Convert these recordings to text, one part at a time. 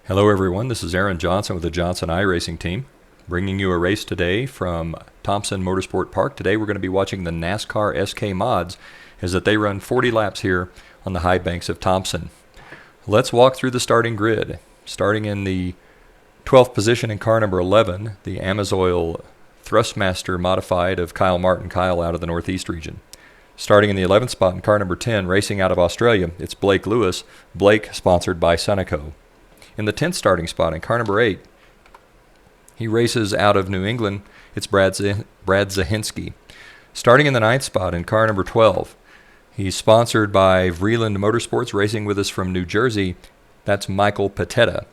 Hello everyone, this is Aaron Johnson with the Johnson iRacing team, bringing you a race today from Thompson Motorsport Park. Today we're going to be watching the NASCAR SK Mods as that they run 40 laps here on the high banks of Thompson. Let's walk through the starting grid. Starting in the 12th position in car number 11, the Amazoil Thrustmaster modified of Kyle Martin, Kyle out of the Northeast region. Starting in the 11th spot in car number 10, racing out of Australia, it's Blake Lewis, Blake sponsored by Sunoco. In the 10th starting spot in car number 8, he races out of New England. It's Brad Zahinski. Starting in the 9th spot in car number 12, he's sponsored by Vreeland Motorsports, racing with us from New Jersey. That's Michael Patetta.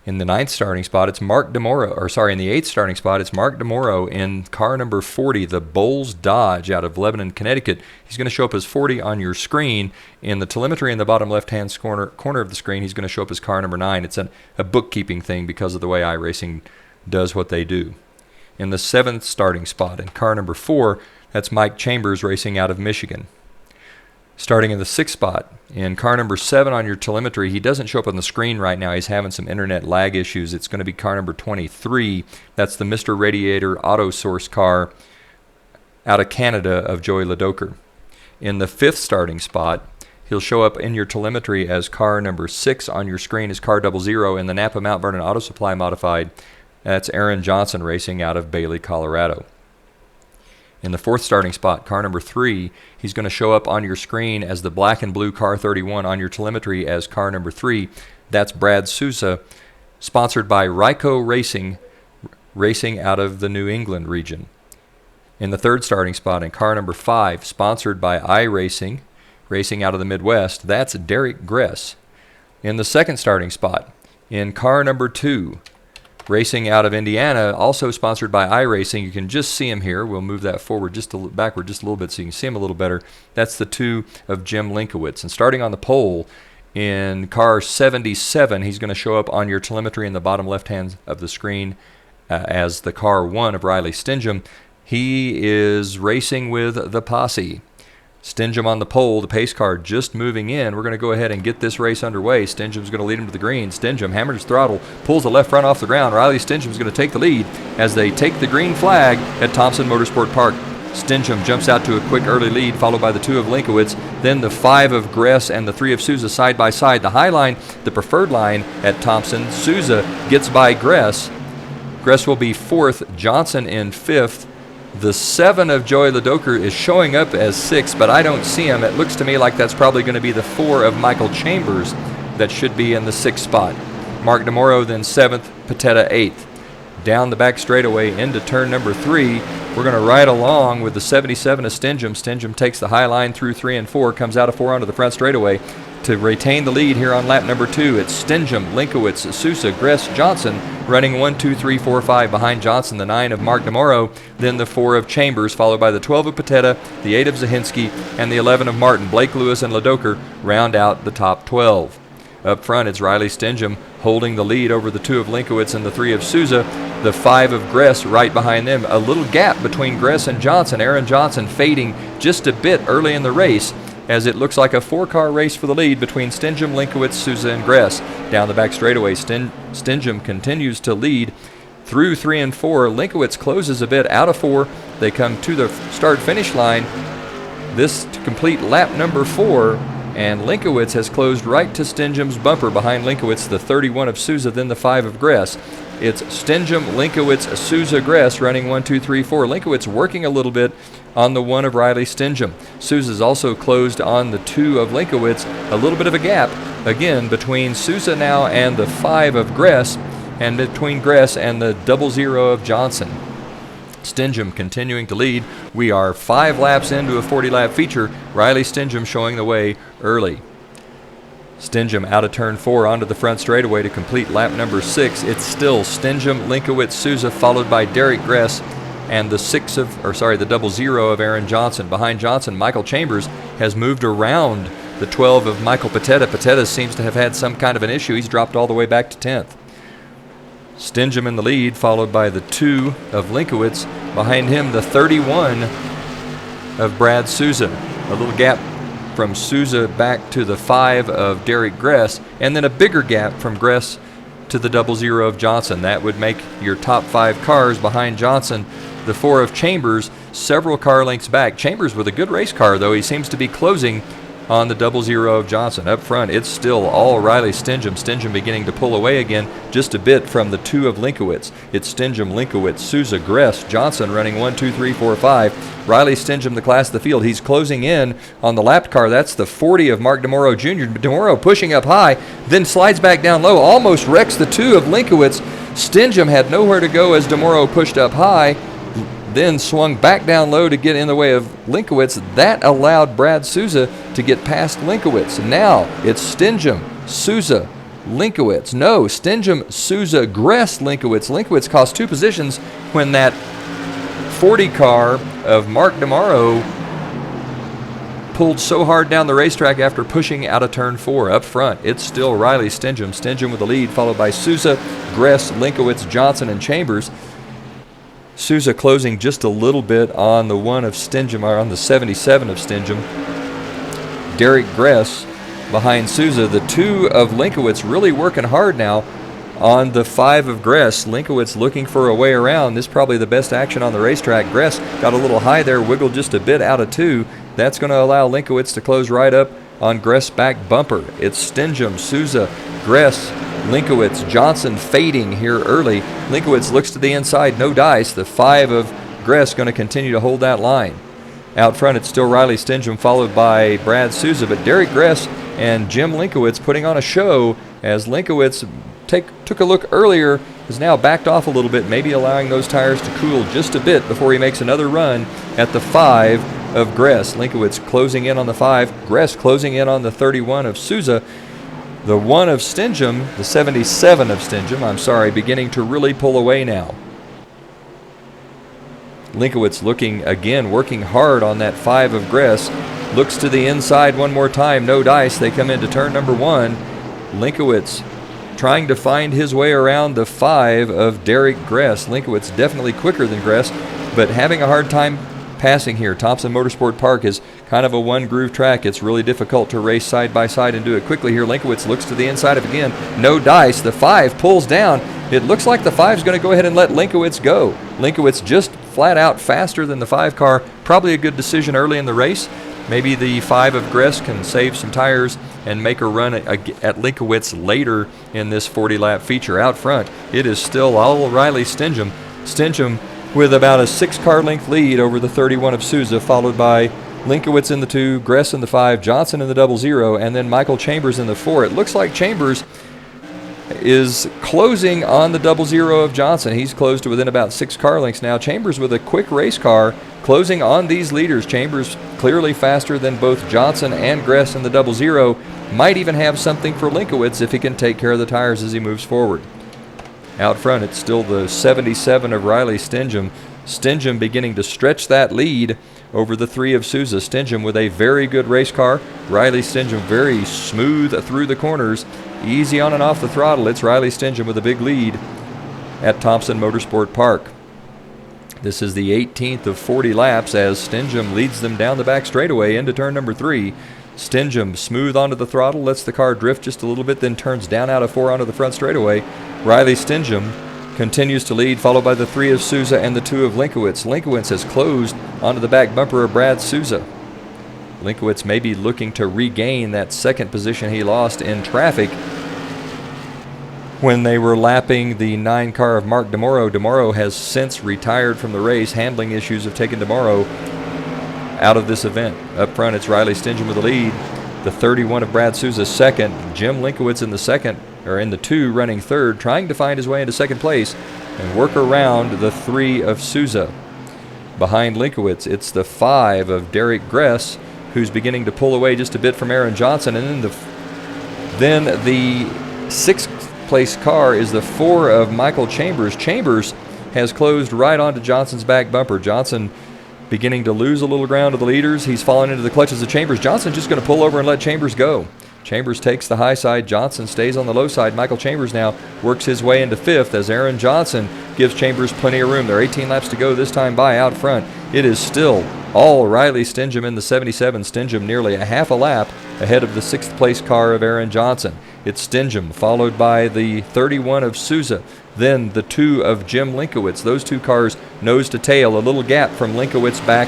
In the 9th starting spot, it's in the 8th starting spot, it's Mark DeMoro in car number 40, the Bowles Dodge out of Lebanon, Connecticut. He's going to show up as 40 on your screen. In the telemetry in the bottom left-hand corner of the screen, he's going to show up as car number 9. It's a bookkeeping thing because of the way iRacing does what they do. In the 7th starting spot, in car number 4, that's Mike Chambers racing out of Michigan. Starting in the 6th spot, in car number 7 on your telemetry, he doesn't show up on the screen right now. He's having some internet lag issues. It's going to be car number 23. That's the Mr. Radiator Auto Source car out of Canada of Joey Ladoker. In the 5th starting spot, he'll show up in your telemetry as car number 6 on your screen as car 00 in the Napa Mount Vernon Auto Supply modified. That's Aaron Johnson racing out of Bailey, Colorado. In the 4th starting spot, car number 3, he's going to show up on your screen as the black and blue car 31 on your telemetry as car number 3. That's Brad Souza, sponsored by Ryco Racing, racing out of the New England region. In the 3rd starting spot, in car number 5, sponsored by iRacing, racing out of the Midwest, that's Derek Gress. In the 2nd starting spot, in car number 2, racing out of Indiana, also sponsored by iRacing. You can just see him here. We'll move that forward backward just a little bit so you can see him a little better. That's the 2 of Jim Linkowitz. And starting on the pole in car 77, he's going to show up on your telemetry in the bottom left hand of the screen as the car 1 of Riley Stenjem. He is racing with the posse. Stenjem on the pole, the pace car just moving in. We're going to go ahead and get this race underway. Stenjem's going to lead him to the green. Stenjem hammers his throttle, pulls the left front off the ground. Riley Stenjem's going to take the lead as they take the green flag at Thompson Motorsport Park. Stenjem jumps out to a quick early lead, followed by the 2 of Linkowitz, then the 5 of Gress and the 3 of Souza side by side. The high line, the preferred line at Thompson. Souza gets by Gress. Gress will be 4th, Johnson in 5th. The 7 of Joey Ladoker is showing up as 6th, but I don't see him. It looks to me like that's probably going to be the 4 of Michael Chambers that should be in the 6th spot. Mark DeMoro then 7th, Patetta 8th. Down the back straightaway into turn number 3, we're going to ride along with the 77 of Stenjem. Stenjem takes the high line through 3 and 4, comes out of 4 onto the front straightaway to retain the lead here on lap number 2. It's Stenjem, Linkowitz, Sousa, Gress, Johnson running 1, 2, 3, 4, 5 behind Johnson, the 9 of Mark DeMoro, then the 4 of Chambers, followed by the 12 of Patetta, the 8 of Zahinski, and the 11 of Martin. Blake Lewis and Ladoker round out the top 12. Up front, it's Riley Stenjem holding the lead over the 2 of Linkowitz and the 3 of Souza, the 5 of Gress right behind them. A little gap between Gress and Johnson. Aaron Johnson fading just a bit early in the race, as it looks like a 4-car race for the lead between Stenjem, Linkowitz, Souza, and Gress. Down the back straightaway, Stenjem continues to lead through 3 and 4. Linkowitz closes a bit out of 4. They come to the start-finish line. This to complete lap number 4, and Linkowitz has closed right to Stenjem's bumper behind Linkowitz, the 31 of Souza, then the 5 of Gress. It's Stenjem, Linkowitz, Souza, Gress running 1, 2, 3, 4. Linkowitz working a little bit on the 1 of Riley Stenjem. Souza's also closed on the 2 of Linkowitz. A little bit of a gap, again, between Souza now and the 5 of Gress, and between Gress and the 00 of Johnson. Stenjem continuing to lead. We are 5 laps into a 40-lap feature. Riley Stenjem showing the way early. Stenjem out of turn 4 onto the front straightaway to complete lap number 6. It's still Stenjem, Linkowitz, Souza, followed by Derek Gress and the 00 of Aaron Johnson. Behind Johnson, Michael Chambers has moved around the 12 of Michael Patetta. Patetta seems to have had some kind of an issue. He's dropped all the way back to 10th. Stenjem in the lead, followed by the 2 of Linkowitz. Behind him, the 31 of Brad Souza. A little gap from Souza back to the 5 of Derek Gress, and then a bigger gap from Gress to the 00 of Johnson. That would make your top 5 cars behind Johnson. The 4 of Chambers, several car lengths back. Chambers with a good race car, though. He seems to be closing on the 00 of Johnson. Up front, it's still all Riley Stenjem. Stenjem beginning to pull away again just a bit from the 2 of Linkowitz. It's Stenjem, Linkowitz, Souza, Gress, Johnson running 1, 2, 3, 4, 5. Riley Stenjem, the class of the field. He's closing in on the lapped car. That's the 40 of Mark DeMoro Jr. DeMoro pushing up high, then slides back down low, almost wrecks the 2 of Linkowitz. Stenjem had nowhere to go as DeMoro pushed up high, then swung back down low to get in the way of Linkowitz. That allowed Brad Souza to get past Linkowitz. Now it's Stenjem, Souza, Linkowitz. No, Stenjem, Souza, Gress, Linkowitz. Linkowitz cost 2 positions when that 40 car of Mark DeMaro pulled so hard down the racetrack after pushing out of turn 4. Up front, it's still Riley Stenjem. Stenjem with the lead, followed by Souza, Gress, Linkowitz, Johnson, and Chambers. Souza closing just a little bit on the 1 of Stenjem, or on the 77 of Stenjem. Derek Gress behind Souza. The 2 of Linkowitz really working hard now on the 5 of Gress. Linkowitz looking for a way around. This is probably the best action on the racetrack. Gress got a little high there, wiggled just a bit out of 2. That's going to allow Linkowitz to close right up on Gress' back bumper. It's Stenjem, Souza, Gress, Linkowitz, Johnson fading here early. Linkowitz looks to the inside, no dice. The 5 of Gress going to continue to hold that line. Out front, it's still Riley Stenjem, followed by Brad Souza, but Derek Gress and Jim Linkowitz putting on a show as Linkowitz took a look earlier, is now backed off a little bit, maybe allowing those tires to cool just a bit before he makes another run at the 5 of Gress. Linkowitz closing in on the 5, Gress closing in on the 31 of Souza. The 1 of Stenjem, the 77 of Stenjem, beginning to really pull away now. Linkowitz looking again, working hard on that 5 of Gress. Looks to the inside one more time, no dice. They come into turn number 1. Linkowitz trying to find his way around the 5 of Derek Gress. Linkowitz definitely quicker than Gress, but having a hard time passing here. Thompson Motorsport Park is kind of a one-groove track. It's really difficult to race side by side and do it quickly here. Linkowitz looks to the inside of again. No dice. The 5 pulls down. It looks like the 5 is going to go ahead and let Linkowitz go. Linkowitz just flat out faster than the 5 car. Probably a good decision early in the race. Maybe the 5 of Gress can save some tires and make a run at Linkowitz later in this 40-lap feature. Out front, it is still all Riley Stenjem. Stenjem with about a 6-car length lead over the 31 of Souza, followed by Linkowitz in the 2, Gress in the 5, Johnson in the 00, and then Michael Chambers in the 4. It looks like Chambers is closing on the 00 of Johnson. He's closed to within about 6 car lengths now. Chambers with a quick race car closing on these leaders. Chambers clearly faster than both Johnson and Gress in the 00. Might even have something for Linkowitz if he can take care of the tires as he moves forward. Out front, it's still the 77 of Riley Stenjem. Stenjem beginning to stretch that lead over the 3 of Souza. Stenjem with a very good race car. Riley Stenjem very smooth through the corners. Easy on and off the throttle. It's Riley Stenjem with a big lead at Thompson Motorsport Park. This is the 18th of 40 laps as Stenjem leads them down the back straightaway into turn number 3. Stenjem smooth onto the throttle, lets the car drift just a little bit, then turns down out of 4 onto the front straightaway. Riley Stenjem continues to lead, followed by the 3 of Souza and the 2 of Linkowitz. Linkowitz has closed onto the back bumper of Brad Souza. Linkowitz may be looking to regain that second position he lost in traffic when they were lapping the 9 car of Mark DeMoro. DeMoro has since retired from the race. Handling issues have taken DeMoro out of this event. Up front, it's Riley Stenjem with the lead. The 31 of Brad Souza second. Jim Linkowitz in the second, or in the 2, running third, trying to find his way into second place and work around the 3 of Souza. Behind Linkowitz, it's the 5 of Derek Gress, who's beginning to pull away just a bit from Aaron Johnson. And then the 6th place car is the 4 of Michael Chambers. Chambers has closed right onto Johnson's back bumper. Johnson beginning to lose a little ground to the leaders. He's fallen into the clutches of Chambers. Johnson just going to pull over and let Chambers go. Chambers takes the high side. Johnson stays on the low side. Michael Chambers now works his way into 5th as Aaron Johnson gives Chambers plenty of room. There are 18 laps to go this time by out front. It is still all Riley Stenjem in the 77. Stenjem nearly a half a lap ahead of the 6th place car of Aaron Johnson. it's Stenjem, followed by the 31 of Souza, then the 2 of Jim Linkowitz. Those two cars nose to tail, a little gap from Linkowitz back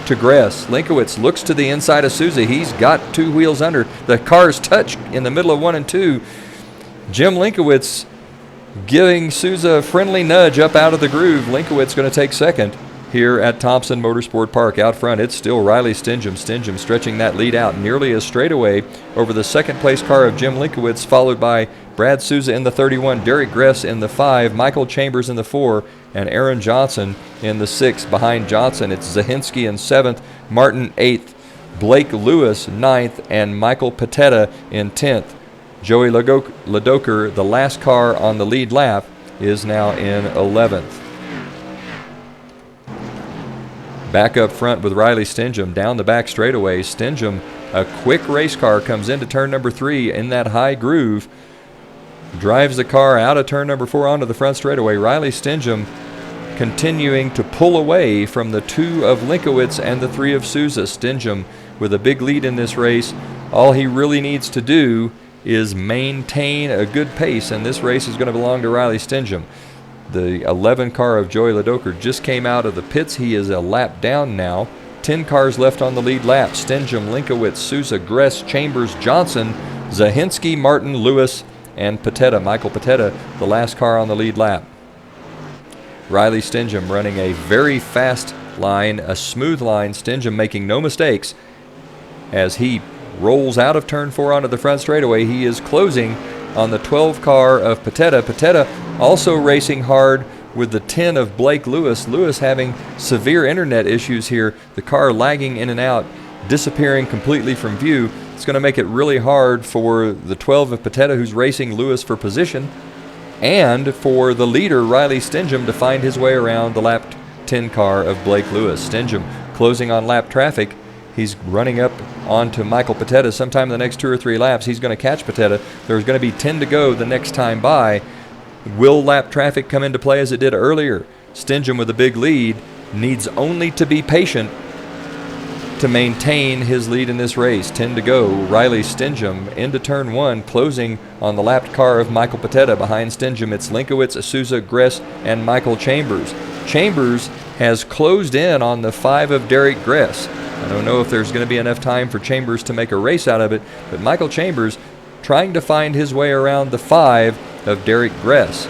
to Gress. Linkowitz looks to the inside of Souza. He's got 2 wheels under. The cars touch in the middle of 1 and 2. Jim Linkowitz giving Souza a friendly nudge up out of the groove. Linkowitz going to take second here at Thompson Motorsport Park. Out front, it's still Riley Stenjem. Stenjem stretching that lead out nearly a straightaway over the second place car of Jim Linkowitz, followed by Brad Souza in the 31, Derek Gress in the 5, Michael Chambers in the 4, and Aaron Johnson in the 6. Behind Johnson, it's Zahinsky in 7th, Martin 8th, Blake Lewis 9th, and Michael Patetta in 10th. Joey Ladoker, the last car on the lead lap, is now in 11th. Back up front with Riley Stenjem down the back straightaway. Stenjem, a quick race car, comes into turn number 3 in that high groove, drives the car out of turn number 4 onto the front straightaway. Riley Stenjem continuing to pull away from the 2 of Linkowitz and the 3 of Souza. Stenjem with a big lead in this race. All he really needs to do is maintain a good pace, and this race is going to belong to Riley Stenjem. The 11 car of Joey Ladoker just came out of the pits. He is a lap down now. 10 cars left on the lead lap. Stenjem, Linkowitz, Souza, Gress, Chambers, Johnson, Zahinsky, Martin, Lewis, and Patetta, Michael Patetta, the last car on the lead lap. Riley Stenjem running a very fast line, a smooth line. Stenjem making no mistakes as he rolls out of turn 4 onto the front straightaway. He is closing on the 12 car of Patetta. Patetta also racing hard with the 10 of Blake Lewis. Lewis having severe internet issues here. The car lagging in and out, disappearing completely from view. It's going to make it really hard for the 12 of Patetta, who's racing Lewis for position, and for the leader, Riley Stenjem, to find his way around the lap 10 car of Blake Lewis. Stenjem closing on lap traffic. He's running up onto Michael Patetta. Sometime in the next 2 or 3 laps, he's going to catch Patetta. There's going to be 10 to go the next time by. Will lap traffic come into play as it did earlier? Stenjem with a big lead needs only to be patient to maintain his lead in this race. 10 to go. Riley Stenjem into turn 1, closing on the lapped car of Michael Patetta. Behind Stenjem, it's Linkowitz, Souza, Gress, and Michael Chambers. Chambers has closed in on the 5 of Derek Gress. I don't know if there's going to be enough time for Chambers to make a race out of it, but Michael Chambers trying to find his way around the 5 of Derek Gress.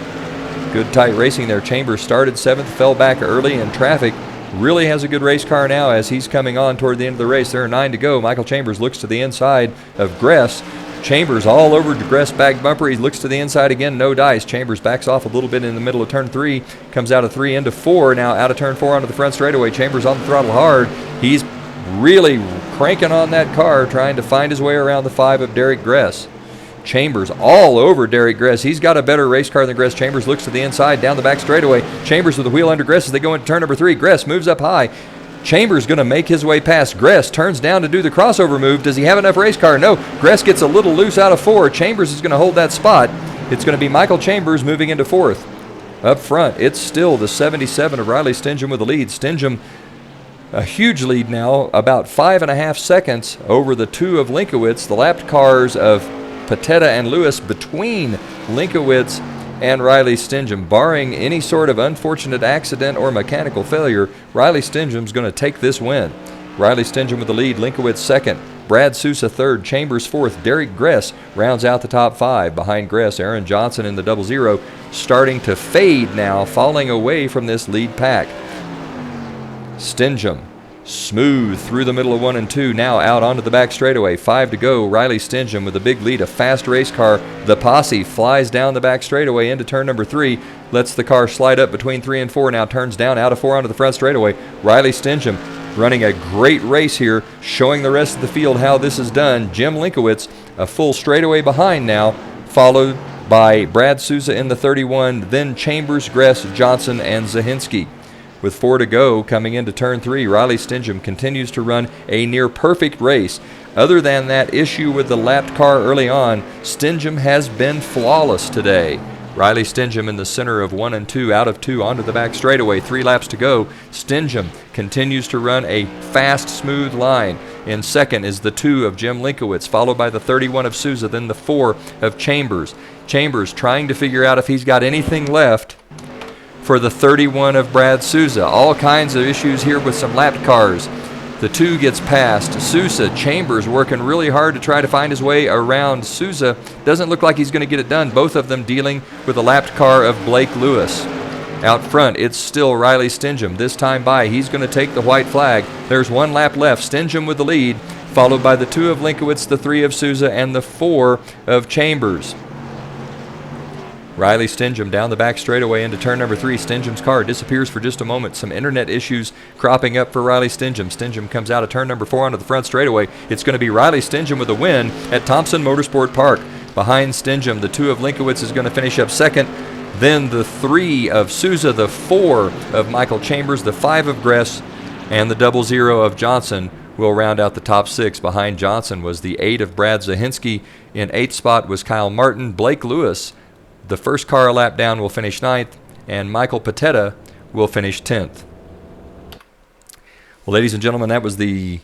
Good tight racing there. Chambers started 7th, fell back early in traffic. Really has a good race car now as he's coming on toward the end of the race. There are 9 to go. Michael Chambers looks to the inside of Gress. Chambers all over Gress back bumper. He looks to the inside again, no dice. Chambers backs off a little bit in the middle of turn 3, comes out of 3 into 4, now out of turn 4 onto the front straightaway. Chambers on the throttle hard. He's really cranking on that car, trying to find his way around the 5 of Derek Gress. Chambers all over Derek Gress. He's got a better race car than Gress. Chambers looks to the inside, down the back straightaway. Chambers with the wheel under Gress as they go into turn number 3. Gress moves up high. Chambers going to make his way past Gress, turns down to do the crossover move. Does he have enough race car? No. Gress gets a little loose out of 4. Chambers is going to hold that spot. It's going to be Michael Chambers moving into 4th. Up front, it's still the 77 of Riley Stenjem with the lead. Stenjem, a huge lead now, about 5.5 seconds over the 2 of Linkowitz. The lapped cars of Patetta and Lewis between Linkowitz and Riley Stenjem. Barring any sort of unfortunate accident or mechanical failure, Riley Stenjem's going to take this win. Riley Stenjem with the lead, Linkowitz 2nd, Brad Souza 3rd, Chambers 4th, Derek Gress rounds out the top 5. Behind Gress, Aaron Johnson in the 00, starting to fade now, falling away from this lead pack. Stenjem smooth through the middle of 1 and 2, now out onto the back straightaway. 5 to go. Riley Stenjem with a big lead, a fast race car. The posse flies down the back straightaway into turn number 3, lets the car slide up between 3 and 4, now turns down out of 4 onto the front straightaway. Riley Stenjem running a great race here, showing the rest of the field how this is done. Jim Linkowitz a full straightaway behind now, followed by Brad Souza in the 31, then Chambers, Gress, Johnson, and Zahinsky. With 4 to go coming into turn 3, Riley Stenjem continues to run a near perfect race. Other than that issue with the lapped car early on, Stenjem has been flawless today. Riley Stenjem in the center of 1 and 2, out of 2 onto the back straightaway. 3 laps to go. Stenjem continues to run a fast, smooth line. In second is the 2 of Jim Linkowitz, followed by the 31 of Souza, then the 4 of Chambers. Chambers trying to figure out if he's got anything left for the 31 of Brad Souza. All kinds of issues here with some lapped cars. The 2 gets past Souza. Chambers working really hard to try to find his way around Souza. Doesn't look like he's going to get it done. Both of them dealing with a lapped car of Blake Lewis. Out front, it's still Riley Stenjem. This time by, he's going to take the white flag. There's 1 lap left. Stenjem with the lead, followed by the 2 of Linkowitz, the 3 of Souza, and the 4 of Chambers. Riley Stenjem down the back straightaway into turn number 3. Stenjem's car disappears for just a moment. Some internet issues cropping up for Riley Stenjem. Stenjem comes out of turn number 4 onto the front straightaway. It's going to be Riley Stenjem with a win at Thompson Motorsport Park. Behind Stenjem, the 2 of Linkowitz is going to finish up second. Then the 3 of Souza, the 4 of Michael Chambers, the 5 of Gress, and the 00 of Johnson will round out the top 6. Behind Johnson was the 8 of Brad Zahinski. In 8th spot was Kyle Martin. Blake Lewis, the first car a lap down, will finish 9th, and Michael Patetta will finish 10th. Well, ladies and gentlemen, that was the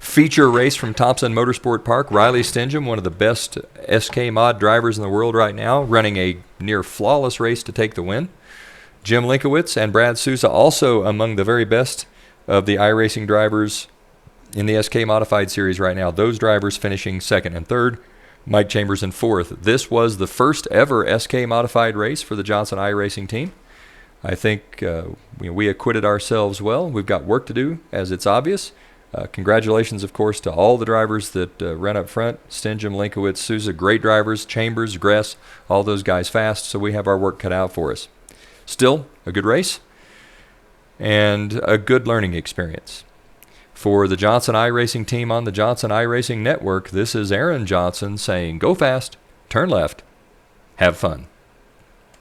feature race from Thompson Motorsport Park. Riley Stenjem, one of the best SK mod drivers in the world right now, running a near flawless race to take the win. Jim Linkowitz and Brad Souza also among the very best of the iRacing drivers in the SK Modified Series right now. Those drivers finishing 2nd and 3rd. Mike Chambers in 4th. This was the first ever SK Modified race for the Johnson iRacing team. I think we acquitted ourselves well. We've got work to do, as it's obvious. Congratulations, of course, to all the drivers that ran up front. Stenjem, Linkowitz, Souza, great drivers. Chambers, Gress, all those guys fast, so we have our work cut out for us. Still, a good race and a good learning experience. For the Johnson iRacing team on the Johnson iRacing Network, this is Aaron Johnson saying, go fast, turn left, have fun.